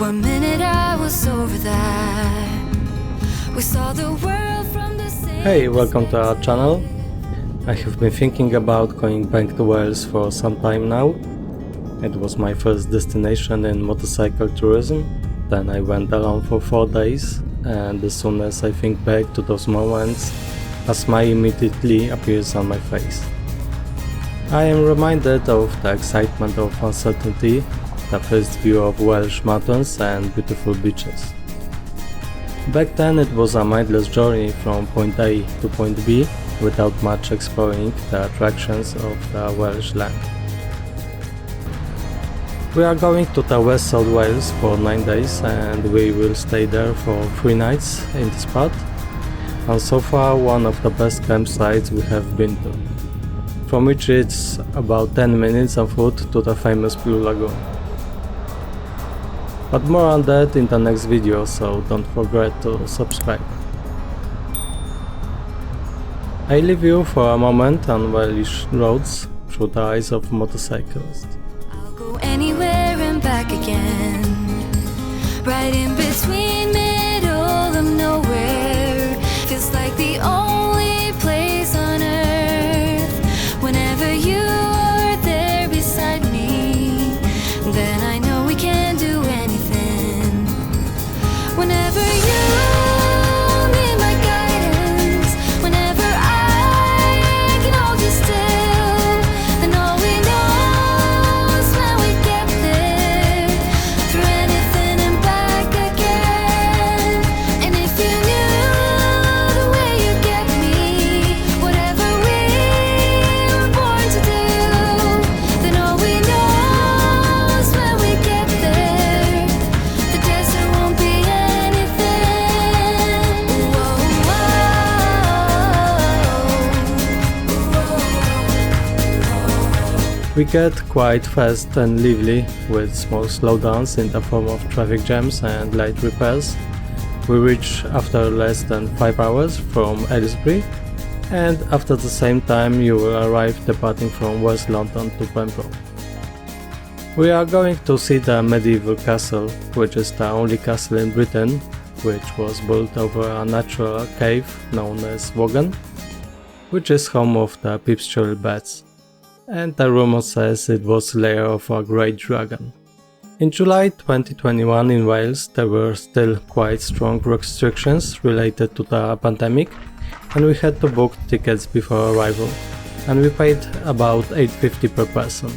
a minute I was over there. We saw the world from the same. Hey, welcome to our channel. I have been thinking about going back to Wales for some time now. It was my first destination in motorcycle tourism. Then I went alone for 4 days, and as soon as I think back to those moments, a smile immediately appears on my face. I am reminded of the excitement of uncertainty, the first view of Welsh mountains and beautiful beaches. Back then it was a mindless journey from point A to point B without much exploring the attractions of the Welsh land. We are going to the West South Wales for 9 days and we will stay there for 3 nights in the spot, and so far one of the best campsites we have been to, from which it's about 10 minutes on foot to the famous Blue Lagoon. But more on that in the next video, so don't forget to subscribe. I leave you for a moment on Welsh roads through the eyes of motorcyclists. I'll go anywhere and back again, right in between middle of nowhere. Feels like the only place on earth. Whenever you are there beside me, then I know we can do anything. Whenever you need my guidance, whenever I can hold you still, then all we know is when we get there, through anything and back again. And if you knew the way you get me, whatever we were born to do, then all we know is when we get there, the desert won't be anything. We get quite fast and lively with small slowdowns in the form of traffic jams and light repairs. We reach after less than 5 hours from Aylesbury, and after the same time you will arrive departing from West London to Pembroke. We are going to see the medieval castle, which is the only castle in Britain which was built over a natural cave known as Wogan, which is home of the Pipschuel bats, and the rumor says it was the lair of a great dragon. In July 2021 in Wales there were still quite strong restrictions related to the pandemic, and we had to book tickets before arrival, and we paid about £8.50 per person.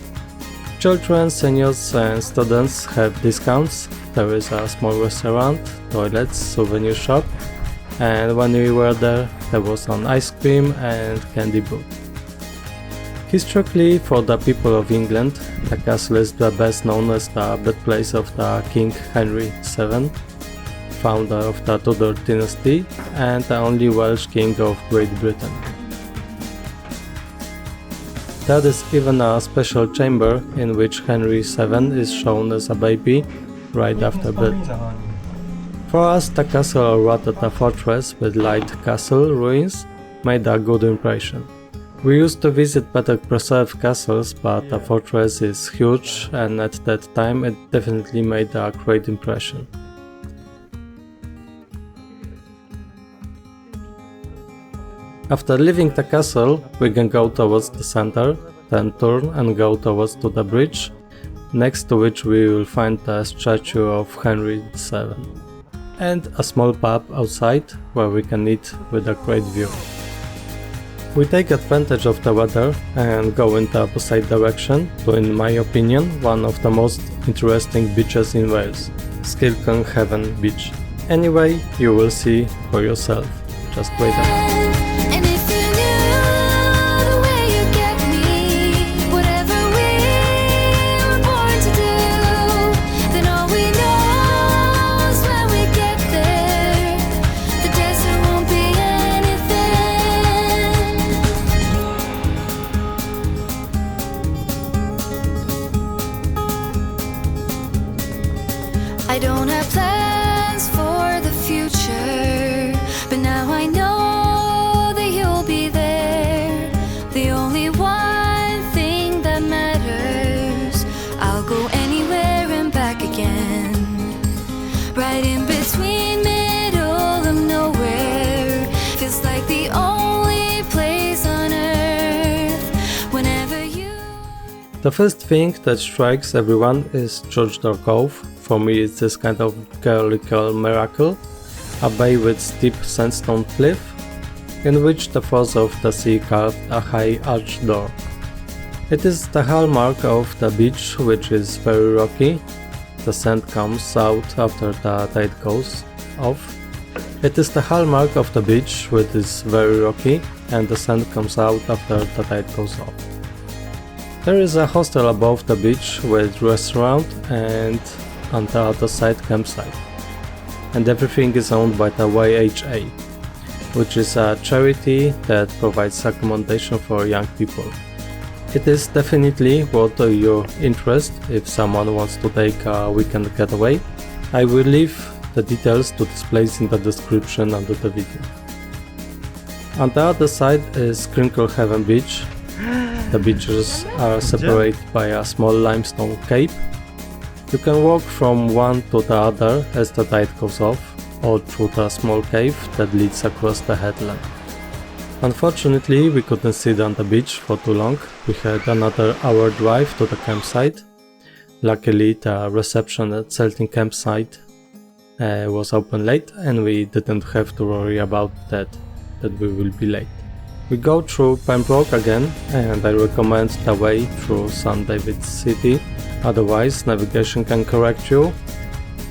Children, seniors and students have discounts. There is a small restaurant, toilets, souvenir shop, and when we were there was an ice cream and candy booth. Historically, for the people of England, the castle is the best known as the birthplace of the King Henry VII, founder of the Tudor dynasty and the only Welsh king of Great Britain. There is even a special chamber in which Henry VII is shown as a baby right after birth. For us, the castle, or rather the fortress with light castle ruins, made a good impression. We used to visit better preserved castles, but the fortress is huge, and at that time it definitely made a great impression. After leaving the castle, we can go towards the center, then turn and go towards to the bridge, next to which we will find the statue of Henry VII, and a small pub outside where we can eat with a great view. We take advantage of the weather and go in the opposite direction to, in my opinion, one of the most interesting beaches in Wales, Skrinkle Haven Beach. Anyway, you will see for yourself. Just wait up. And if you knew the way you get me, whatever we were born to do, then all we know is when we get there, the desert won't be anything. I don't have plans for the future, but now I know that you'll be there. The only one thing that matters. I'll go anywhere and back again. The first thing that strikes everyone is Church Door Cove. For me it's this kind of girlical miracle, a bay with steep sandstone cliff, in which the force of the sea carved a high arched door. It is the hallmark of the beach, which is very rocky. The sand comes out after the tide goes off. It is the hallmark of the beach, which is very rocky, and the sand comes out after the tide goes off. There is a hostel above the beach with restaurant and on the other side campsite. And everything is owned by the YHA, which is a charity that provides accommodation for young people. It is definitely worth your interest if someone wants to take a weekend getaway. I will leave the details to this place in the description under the video. On the other side is Skrinkle Haven Beach. The beaches are separated by a small limestone cape. You can walk from one to the other as the tide goes off, or through the small cave that leads across the headland. Unfortunately, we couldn't sit on the beach for too long. We had another hour drive to the campsite. Luckily, the reception at Celtic Campsite was open late, and we didn't have to worry about that we will be late. We go through Pembroke again, and I recommend the way through St. David's City, otherwise navigation can correct you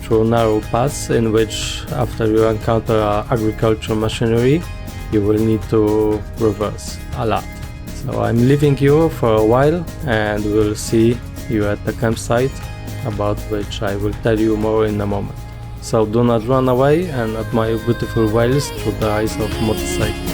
through narrow paths in which, after you encounter agricultural machinery, you will need to reverse a lot. So I'm leaving you for a while, and we'll see you at the campsite, about which I will tell you more in a moment. So do not run away and admire beautiful whales through the eyes of motorcycles.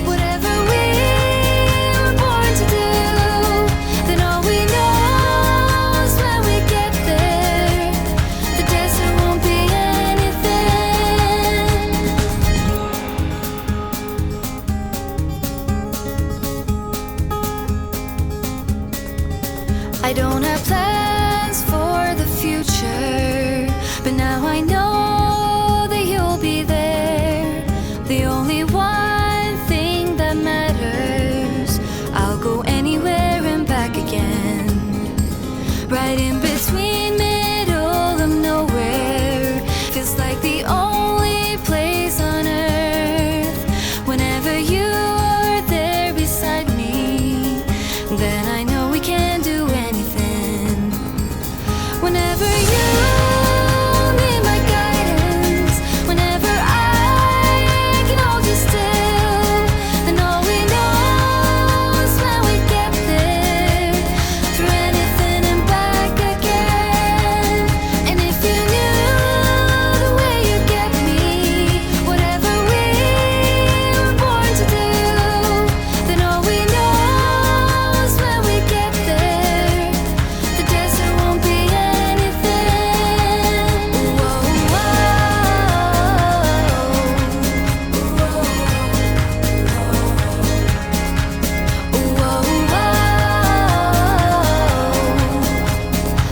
I don't have plans for the future, but now I know that you'll be there. The only one thing that matters. I'll go anywhere and back again. Right in between, middle of nowhere. Feels like the only place on earth. Whenever you're there beside me, then I know we can do anything. Whenever you need my guidance, whenever I can hold you still, then all we know is when we get there, through anything and back again. And if you knew the way you get me, whatever we were born to do, then all we know is when we get there, the desert won't be anything. Whoa,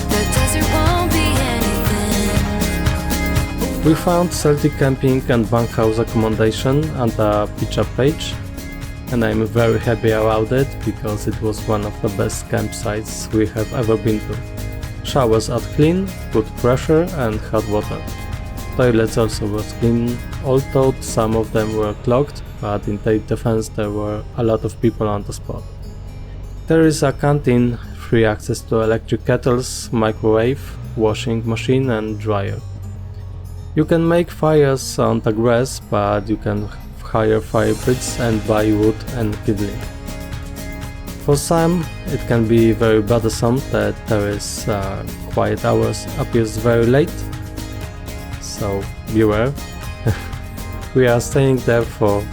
the desert won't be anything. We found Celtic Camping and bunkhouse accommodation on the pickup page, and I'm very happy about it because it was one of the best campsites we have ever been to. Showers are clean, good pressure and hot water. Toilets also was clean, although some of them were clogged, but in their defense there were a lot of people on the spot. There is a canteen, free access to electric kettles, microwave, washing machine and dryer. You can make fires on the grass, but you can hire fire pits and buy wood and kindling. For some, it can be very bothersome that there is quiet hours appears very late, so beware. We are staying there for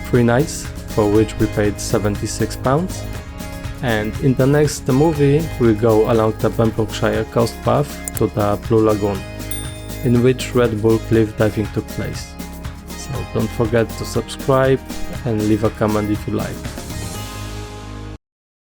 3 nights, for which we paid £76. And in the next movie we go along the Pembrokeshire coast path to the Blue Lagoon, in which Red Bull cliff diving took place. So don't forget to subscribe and leave a comment if you like.